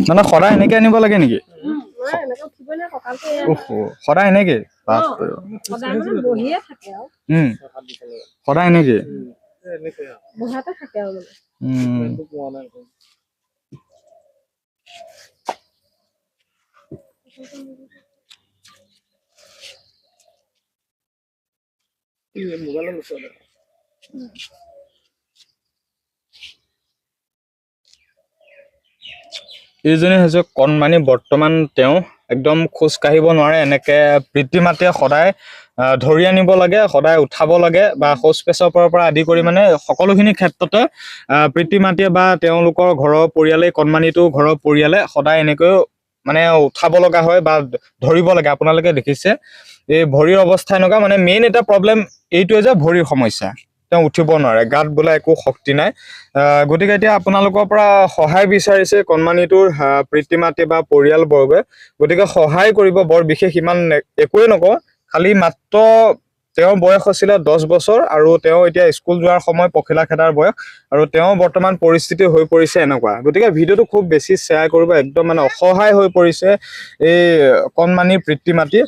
মানে সদায় এনেকে আনিব লাগে নেকি? সদায় এনেকে সদায় এনেকে এইজনী হৈছে কণমানি। বৰ্তমান তেওঁ একদম খোজ কাঢ়িব নোৱাৰে। এনেকে পিতৃ মাতৃয়ে সদায় ধৰি আনিব লাগে, সদায় উঠাব লাগে বা শৌচ পেচাবৰ পৰা আদি কৰি মানে সকলোখিনি ক্ষেত্ৰতে পিতৃ মাতৃয়ে বা তেওঁলোকৰ ঘৰৰ পৰিয়ালে, কণমানিটো ঘৰৰ পৰিয়ালে সদায় এনেকৈ মানে উঠাব লগা হয় বা ধৰিব লাগে। আপোনালোকে দেখিছে এই ভৰিৰ অৱস্থা এনেকুৱা। মানে মেইন এটা প্ৰব্লেম এইটোৱে যে ভৰিৰ সমস্যা, তেওঁ উঠিব নোৱাৰে, গাত বোলে একো শক্তি নাই। গতিকে এতিয়া আপোনালোকৰ পৰা সহায় বিচাৰিছে কণমানিটোৰ পিতৃ মাতৃ বা পৰিয়ালবৰ্গই। গতিকে সহায় কৰিব। বৰ বিশেষ ইমান একোৱে নকওঁ, খালি মাত্ৰ তেওঁৰ বয়স আছিলে 10 বছৰ আৰু তেওঁ এতিয়া স্কুল যোৱাৰ সময়, পখিলা খেদাৰ বয়স, আৰু তেওঁ বৰ্তমান পৰিস্থিতি হৈ পৰিছে এনেকুৱা। গতিকে ভিডিঅ'টো খুব বেছি শ্বেয়াৰ কৰিব। একদম মানে অসহায় হৈ পৰিছে এই কণমানিৰ পিতৃ মাতৃ।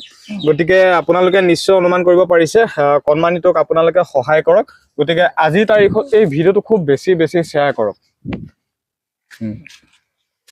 গতিকে আপোনালোকে নিশ্চয় অনুমান কৰিব পাৰিছে, কণমানিটোক আপোনালোকে সহায় কৰক। গতিকে আজিৰ তাৰিখত এই ভিডিঅ'টো খুব বেছি শ্বেয়াৰ কৰক।